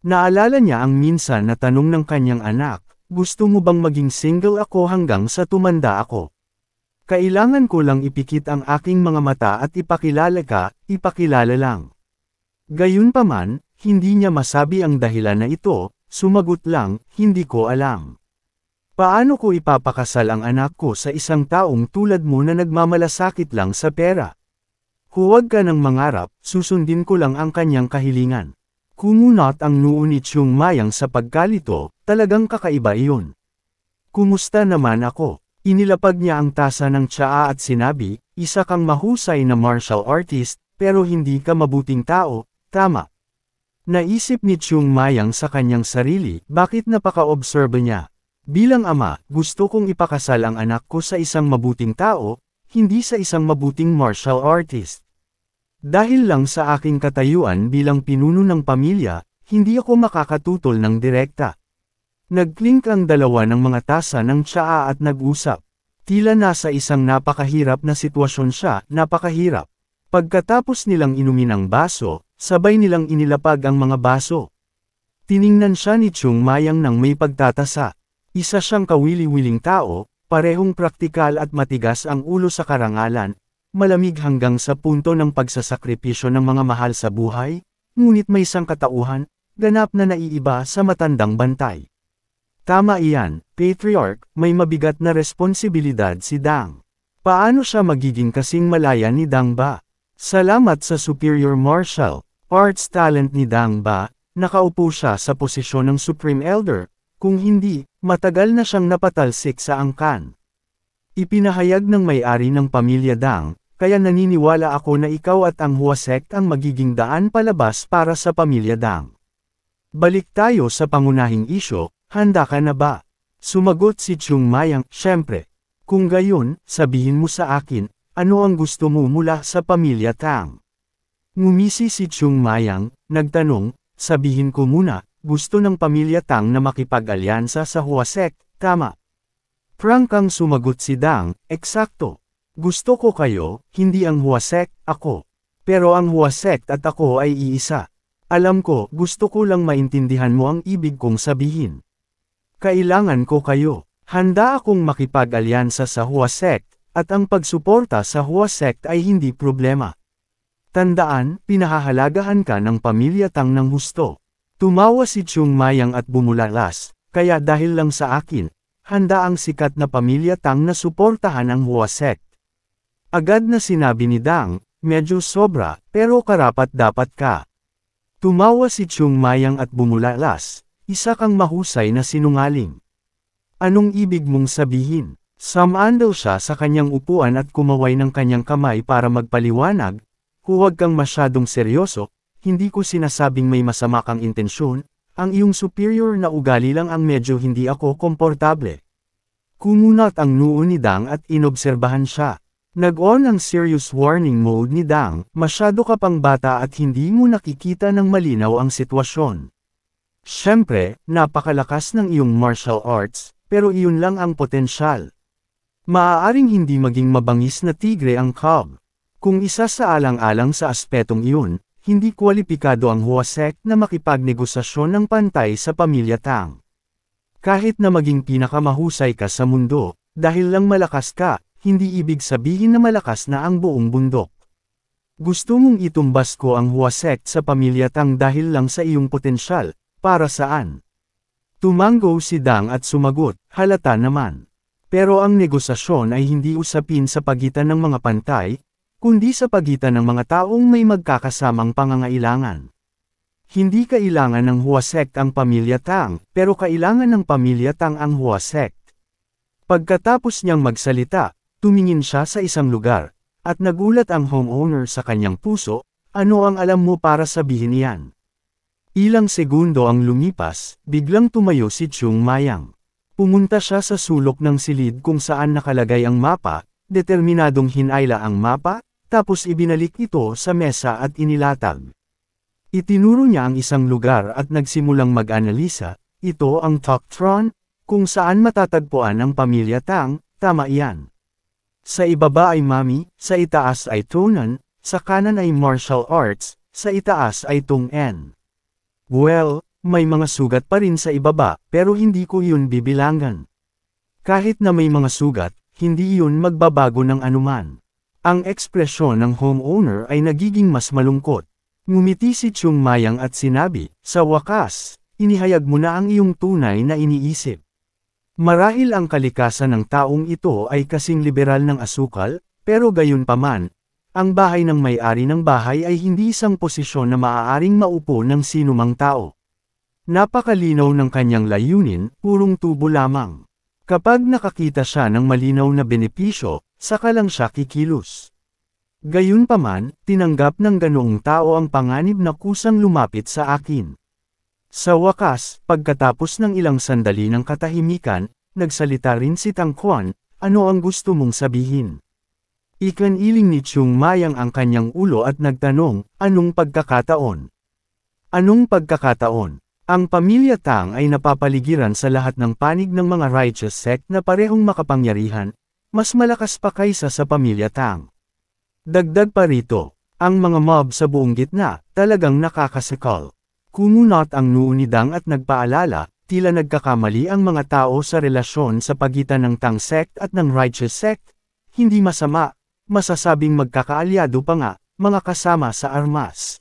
Naalala niya ang minsan na tanong ng kanyang anak, gusto mo bang maging single ako hanggang sa tumanda ako? Kailangan ko lang ipikit ang aking mga mata at ipakilala ka, ipakilala lang. Gayunpaman, hindi niya masabi ang dahilan na ito, sumagot lang, hindi ko alam. Paano ko ipapakasal ang anak ko sa isang taong tulad mo na nagmamalasakit lang sa pera? Huwag ka nang mangarap, susundin ko lang ang kanyang kahilingan. Kumunot ang noo ni Chung Mayang sa pagkalito, talagang kakaiba iyon. Kumusta naman ako? Inilapag niya ang tasa ng tsaa at sinabi, isa kang mahusay na martial artist, pero hindi ka mabuting tao, tama. Naisip ni Chung Mayang sa kanyang sarili, bakit napaka-observe niya. Bilang ama, gusto kong ipakasal ang anak ko sa isang mabuting tao, hindi sa isang mabuting martial artist. Dahil lang sa aking katayuan bilang pinuno ng pamilya, hindi ako makakatutol ng direkta. Nagklink ang dalawa ng mga tasa ng tsaa at nag-usap. Tila nasa isang napakahirap na sitwasyon siya, napakahirap. Pagkatapos nilang inumin ang baso, sabay nilang inilapag ang mga baso. Tiningnan siya ni Chung Mayang ng may pagtatasa. Isa siyang kawili-wiling tao, parehong praktikal at matigas ang ulo sa karangalan, malamig hanggang sa punto ng pagsasakripisyo ng mga mahal sa buhay, ngunit may sangkatauhan, ganap na naiiba sa matandang bantay. Tama iyan, patriarch, may mabigat na responsibilidad si Dang. Paano siya magiging kasing malaya ni Dang Ba? Salamat sa superior martial arts talent ni Dang Ba, nakaupo siya sa posisyon ng Supreme Elder, kung hindi, matagal na siyang napatalsik sa angkan. Ipinahayag ng may-ari ng pamilya Dang, kaya naniniwala ako na ikaw at ang Huasek ang magiging daan palabas para sa pamilya Dang. Balik tayo sa pangunahing isyo. Handa ka na ba? Sumagot si Chung Mayang, syempre. Kung gayon, sabihin mo sa akin, ano ang gusto mo mula sa pamilya Tang? Ngumisi si Chung Mayang, nagtanong, sabihin ko muna, gusto ng pamilya Tang na makipag-alyansa sa Huasek, tama? Prangkang sumagot si Dang, eksakto. Gusto ko kayo, hindi ang Huasek, ako. Pero ang Huasek at ako ay iisa. Alam ko, gusto ko lang maintindihan mo ang ibig kong sabihin. Kailangan ko kayo. Handa akong makipag-alyansa sa Huasek, at ang pagsuporta sa Huasek ay hindi problema. Tandaan, pinahahalagahan ka ng pamilya Tang ng husto. Tumawa si Chung Mayang at bumulalas, kaya dahil lang sa akin, handa ang sikat na pamilya Tang na suportahan ang Huasek. Agad na sinabi ni Dang, medyo sobra, pero karapat-dapat ka. Tumawa si Chung Mayang at bumulalas. Isa kang mahusay na sinungaling. Anong ibig mong sabihin? Sumandal siya sa kanyang upuan at kumaway ng kanyang kamay para magpaliwanag, huwag kang masyadong seryoso, hindi ko sinasabing may masama kang intensyon, ang iyong superior na ugali lang ang medyo hindi ako komportable. Kumunat ang noo ni Dang at inobserbahan siya. Nag-on ang serious warning mode ni Dang, masyado ka pang bata at hindi mo nakikita ng malinaw ang sitwasyon. Siyempre, napakalakas ng iyong martial arts, pero iyon lang ang potensyal. Maaaring hindi maging mabangis na tigre ang cub. Kung isa sa alang-alang sa aspetong iyon, hindi kwalipikado ang Huasek na makipagnegosasyon ng pantay sa pamilya Tang. Kahit na maging pinakamahusay ka sa mundo, dahil lang malakas ka, hindi ibig sabihin na malakas na ang buong bundok. Gusto mong itumbas ko ang Huasek sa pamilya Tang dahil lang sa iyong potensyal. Para saan? Tumango si Dang at sumagot, halata naman. Pero ang negosasyon ay hindi usapin sa pagitan ng mga pantay, kundi sa pagitan ng mga taong may magkakasamang pangangailangan. Hindi kailangan ng Huasek ang pamilya Tang, pero kailangan ng pamilya Tang ang Huasek. Pagkatapos niyang magsalita, tumingin siya sa isang lugar, at nagulat ang homeowner sa kanyang puso, ano ang alam mo para sabihin iyan? Ilang segundo ang lumipas, biglang tumayo si Chung Mayang. Pumunta siya sa sulok ng silid kung saan nakalagay ang mapa, determinadong hinayla ang mapa, tapos ibinalik ito sa mesa at inilatag. Itinuro niya ang isang lugar at nagsimulang mag-analisa, ito ang Toctron, kung saan matatagpuan ang pamilya Tang, tama iyan. Sa ibaba ay Mami, sa itaas ay Tonan, sa kanan ay Martial Arts, sa itaas ay Tung En. Well, may mga sugat pa rin sa ibaba, pero hindi ko yun bibilangan. Kahit na may mga sugat, hindi yun magbabago ng anuman. Ang ekspresyon ng homeowner ay nagiging mas malungkot. Ngumiti si Chung Mayang at sinabi, sa wakas, inihayag mo na ang iyong tunay na iniisip. Marahil ang kalikasan ng taong ito ay kasing liberal ng asukal, pero gayunpaman, ang bahay ng may-ari ng bahay ay hindi isang posisyon na maaaring maupo ng sinumang tao. Napakalinaw ng kanyang layunin, purong tubo lamang. Kapag nakakita siya ng malinaw na benepisyo, saka lang siya kikilos. Gayunpaman, tinanggap ng ganoong tao ang panganib na kusang lumapit sa akin. Sa wakas, pagkatapos ng ilang sandali ng katahimikan, nagsalita rin si Tang Quan, ano ang gusto mong sabihin? Ikaniling ni Chung Mayang ang kanyang ulo at nagtanong, anong pagkakataon? Anong pagkakataon? Ang pamilya Tang ay napapaligiran sa lahat ng panig ng mga righteous sect na parehong makapangyarihan, mas malakas pa kaysa sa pamilya Tang. Dagdag pa rito, ang mga mob sa buong gitna, talagang nakakasikal. Kumunot ang noo ni Dang at nagpaalala, tila nagkakamali ang mga tao sa relasyon sa pagitan ng Tang sect at ng righteous sect, hindi masama, masasabing magkakaalyado pa nga, mga kasama sa armas.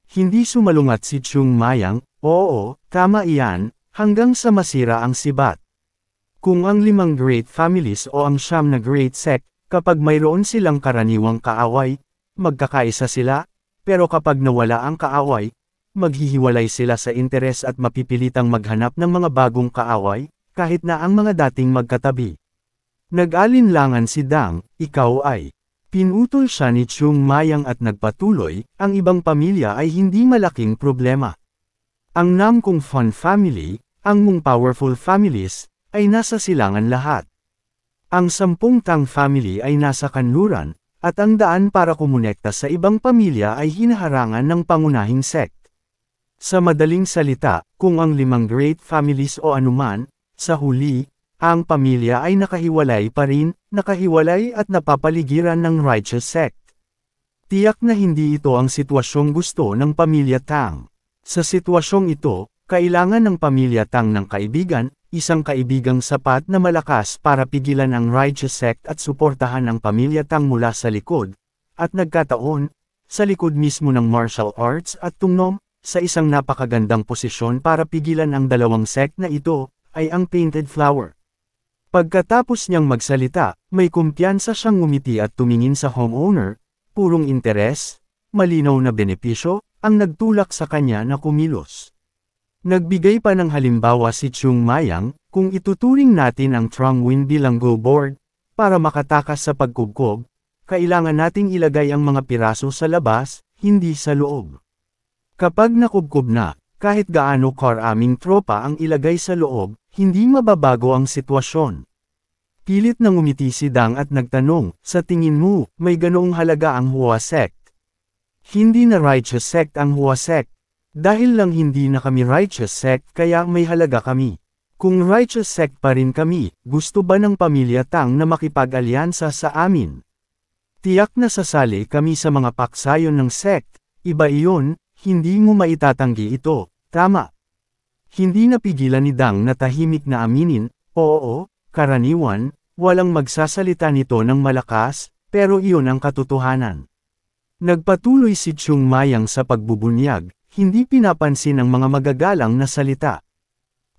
Hindi sumalungat si Chung Mayang, oo, tama iyan, hanggang sa masira ang sibat. Kung ang 5 great families o ang 9 na great sect, kapag mayroon silang karaniwang kaaway, magkakaisa sila, pero kapag nawala ang kaaway, maghihiwalay sila sa interes at mapipilitang maghanap ng mga bagong kaaway, kahit na ang mga dating magkatabi. Nag-alinlangan si Dang, ikaw ay. Pinutol siya ni Chung Mayang at nagpatuloy, ang ibang pamilya ay hindi malaking problema. Ang Nam Kung Fun family, ang mong powerful families, ay nasa silangan lahat. Ang 10 Tang family ay nasa kanluran, at ang daan para kumonekta sa ibang pamilya ay hinaharangan ng pangunahing sect. Sa madaling salita, kung ang 5 great families o anuman, sa huli, ang pamilya ay nakahiwalay pa rin, nakahiwalay at napapaligiran ng righteous sect. Tiyak na hindi ito ang sitwasyong gusto ng pamilya Tang. Sa sitwasyong ito, kailangan ng pamilya Tang ng kaibigan, isang kaibigang sapat na malakas para pigilan ang righteous sect at suportahan ang pamilya Tang mula sa likod, at nagkataon, sa likod mismo ng martial arts at tungnom, sa isang napakagandang posisyon para pigilan ang dalawang sect na ito, ay ang Painted Flower. Pagkatapos niyang magsalita, may kumpiyansa siyang ngumiti at tumingin sa homeowner, purong interes, malinaw na benepisyo, ang nagtulak sa kanya na kumilos. Nagbigay pa ng halimbawa si Chung Mayang, kung ituturing natin ang Trong Win bilang go board, para makatakas sa pagkubkob, kailangan nating ilagay ang mga piraso sa labas, hindi sa loob. Kapag nakubkob na, kahit gaano karaming tropa ang ilagay sa loob, hindi mababago ang sitwasyon. Pilit na ngumiti si Dang at nagtanong, sa tingin mo, may ganoong halaga ang Hua sect? Hindi na righteous sect ang Hua sect. Dahil lang hindi na kami righteous sect kaya may halaga kami. Kung righteous sect pa rin kami, gusto ba ng pamilya Tang na makipag-alyansa sa amin? Tiyak na sasali kami sa mga paksayon ng sect, iba iyon, hindi mo maitatanggi ito, tama. Hindi napigilan ni Dang na tahimik na aminin, oo, karaniwan, walang magsasalita nito ng malakas, pero iyon ang katotohanan. Nagpatuloy si Chung Mayang sa pagbubunyag, hindi pinapansin ang mga magagalang na salita.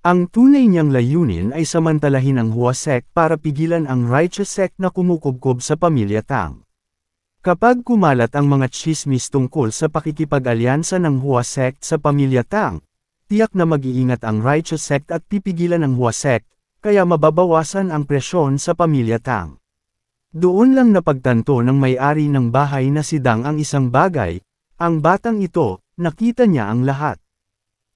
Ang tunay niyang layunin ay samantalahin ang Hua sect para pigilan ang righteous sect na kumukubkob sa pamilya Tang. Kapag kumalat ang mga tsismis tungkol sa pakikipag-alyansa ng Hua sect sa pamilya Tang, tiyak na mag-iingat ang righteous sect at pipigilan ang Hua sect, kaya mababawasan ang presyon sa pamilya Tang. Doon lang napagtanto ng may-ari ng bahay na si Dang ang isang bagay, ang batang ito, nakita niya ang lahat.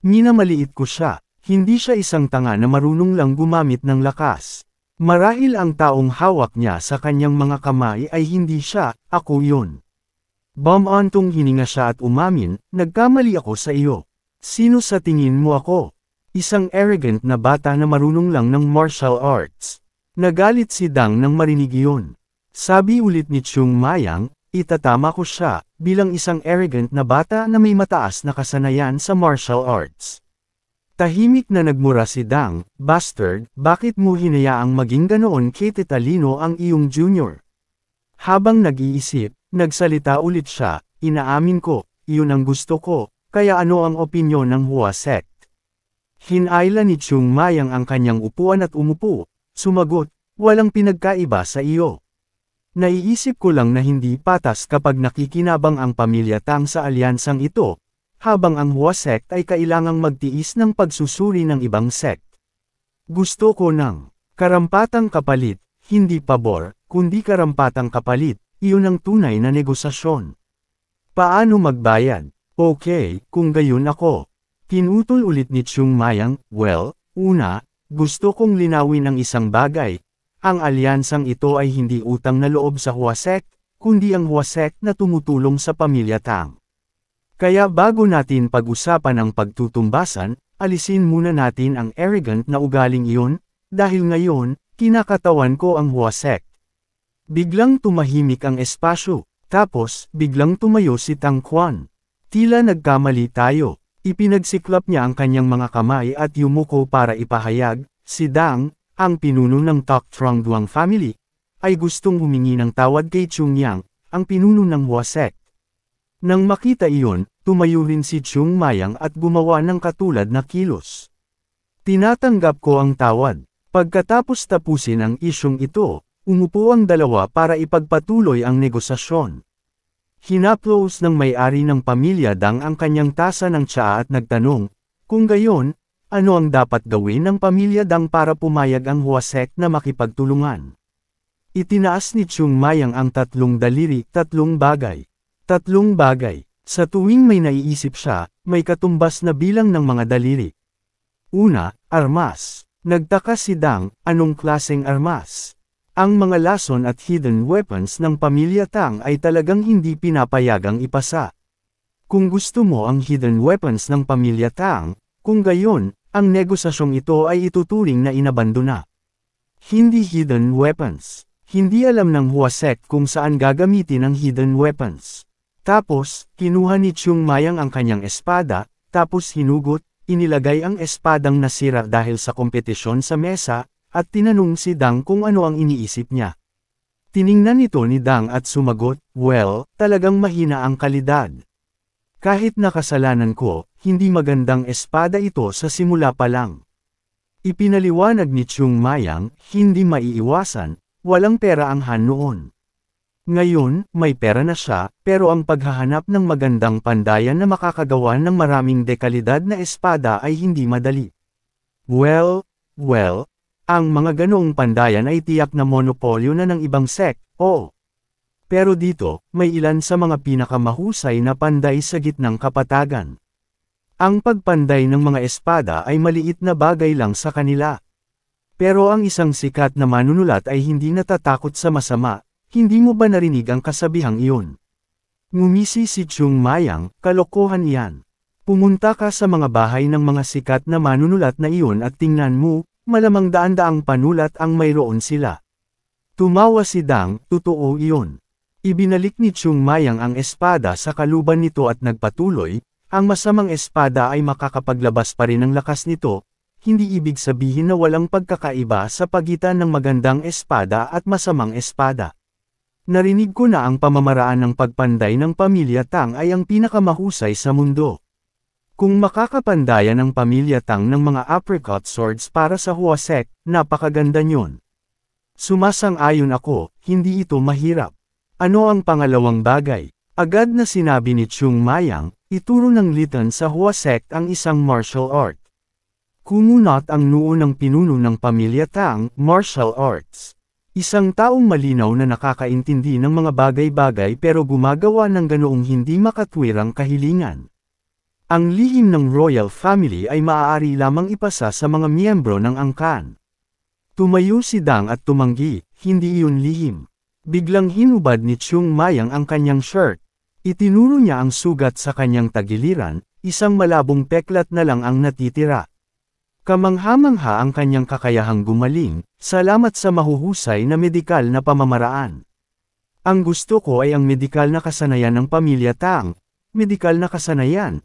Minamaliit ko siya, hindi siya isang tanga na marunong lang gumamit ng lakas. Marahil ang taong hawak niya sa kanyang mga kamay ay hindi siya, ako yun. Bumantong hininga siya at umamin, nagkamali ako sa iyo. Sino sa tingin mo ako? Isang arrogant na bata na marunong lang ng martial arts. Nagalit si Dang nang marinig iyon. Sabi ulit ni Chung Mayang, itatama ko siya, bilang isang arrogant na bata na may mataas na kasanayan sa martial arts. Tahimik na nagmura si Dang, "Bastard, bakit mo hinayaang maging ganoon kay Tita Lino ang iyong junior?" Habang nag-iisip, nagsalita ulit siya, "Inaamin ko, iyon ang gusto ko, kaya ano ang opinyon ng Hua sect?" Hinayla ni Chung Mayang ang kanyang upuan at umupo, sumagot, "Walang pinagkaiba sa iyo. Naiisip ko lang na hindi patas kapag nakikinabang ang pamilya Tang sa alyansang ito, habang ang Hua sect ay kailangang magtiis ng pagsusuri ng ibang sect. Gusto ko ng karampatang kapalit, hindi pabor, kundi karampatang kapalit, iyon ang tunay na negosasyon. Paano magbayad? Okay, kung gayon ako." Pinutol ulit ni Chung Mayang, "Well, una, gusto kong linawin ang isang bagay. Ang alyansang ito ay hindi utang na loob sa Hua sect, kundi ang Hua sect na tumutulong sa pamilya Tang. Kaya bago natin pag-usapan ang pagtutumbasan, alisin muna natin ang arrogant na ugaling iyon, dahil ngayon, kinakatawan ko ang Hua sect." Biglang tumahimik ang espasyo, tapos, biglang tumayo si Tang Quan. Tila nagkamali tayo. Ipinagsiklap niya ang kanyang mga kamay at yumuko para ipahayag, si Dang, ang pinuno ng Tok Trong Duang family, ay gustong humingi ng tawad kay Chung Yang, ang pinuno ng Hua sect. Nang makita iyon, tumayo rin si Chung Mayang at gumawa ng katulad na kilos. "Tinatanggap ko ang tawad." Pagkatapos tapusin ang isyong ito, umupo ang dalawa para ipagpatuloy ang negosasyon. Hinaplos ng may-ari ng pamilya Dang ang kanyang tasa ng tsaa at nagtanong, "Kung gayon, ano ang dapat gawin ng pamilya Dang para pumayag ang Hua sect na makipagtulungan?" Itinaas ni Chung Mayang ang tatlong daliri, "Tatlong bagay. Tatlong bagay." Sa tuwing may naiisip siya, may katumbas na bilang ng mga daliri. Una, armas. Nagtaka si Dang, anong klaseng armas? Ang mga lason at hidden weapons ng pamilya Tang ay talagang hindi pinapayagang ipasa. Kung gusto mo ang hidden weapons ng pamilya Tang, kung gayon, ang negosasyong ito ay ituturing na inabandona. Hindi hidden weapons. Hindi alam ng Hua sect kung saan gagamitin ang hidden weapons. Tapos, kinuha ni Chung Mayang ang kanyang espada, tapos hinugot, inilagay ang espadang nasira dahil sa kompetisyon sa mesa, at tinanong si Dang kung ano ang iniisip niya. Tiningnan ito ni Dang at sumagot, "Well, talagang mahina ang kalidad. Kahit nakasalanan ko, hindi magandang espada ito sa simula pa lang." Ipinaliwanag ni Chung Mayang, hindi maiiwasan, walang pera ang Han noon. Ngayon, may pera na siya, pero ang paghahanap ng magandang pandayan na makakagawa ng maraming dekalidad na espada ay hindi madali. Well, ang mga ganoong pandayan ay tiyak na monopolyo na ng ibang sect, oo. Pero dito, may ilan sa mga pinakamahusay na panday sa gitnang kapatagan. Ang pagpanday ng mga espada ay maliit na bagay lang sa kanila. Pero ang isang sikat na manunulat ay hindi natatakot sa masama, hindi mo ba narinig ang kasabihang iyon? Ngumisi si Chung Mayang, "Kalokohan iyan. Pumunta ka sa mga bahay ng mga sikat na manunulat na iyon at tingnan mo, malamang daan-daang panulat ang mayroon sila." Tumawa si Dang, "Totoo iyon." Ibinalik ni Chung Mayang ang espada sa kaluban nito at nagpatuloy, "Ang masamang espada ay makakapaglabas pa rin ng lakas nito, hindi ibig sabihin na walang pagkakaiba sa pagitan ng magandang espada at masamang espada. Narinig ko na ang pamamaraan ng pagpanday ng pamilya Tang ay ang pinakamahusay sa mundo. Kung makakapandayan ang pamilya Tang ng mga apricot swords para sa Hua sect, napakaganda nyon." Sumasang-ayon ako, hindi ito mahirap. Ano ang pangalawang bagay? Agad na sinabi ni Chung Mayang, "Ituro ng Litan sa Hua sect ang isang martial art." Kumunot ang noo ng pinuno ng pamilya Tang, "Martial arts." Isang taong malinaw na nakakaintindi ng mga bagay-bagay pero gumagawa ng ganoong hindi makatwirang kahilingan. Ang lihim ng royal family ay maaari lamang ipasa sa mga miyembro ng angkan. Tumayo si Dang at tumanggi, "Hindi iyon lihim." Biglang hinubad ni Chung Mayang ang kanyang shirt. Itinuro niya ang sugat sa kanyang tagiliran, isang malabong peklat na lang ang natitira. Kamangha-mangha ang kanyang kakayahang gumaling, salamat sa mahuhusay na medikal na pamamaraan. Ang gusto ko ay ang medikal na kasanayan ng pamilya Tang. Medikal na kasanayan,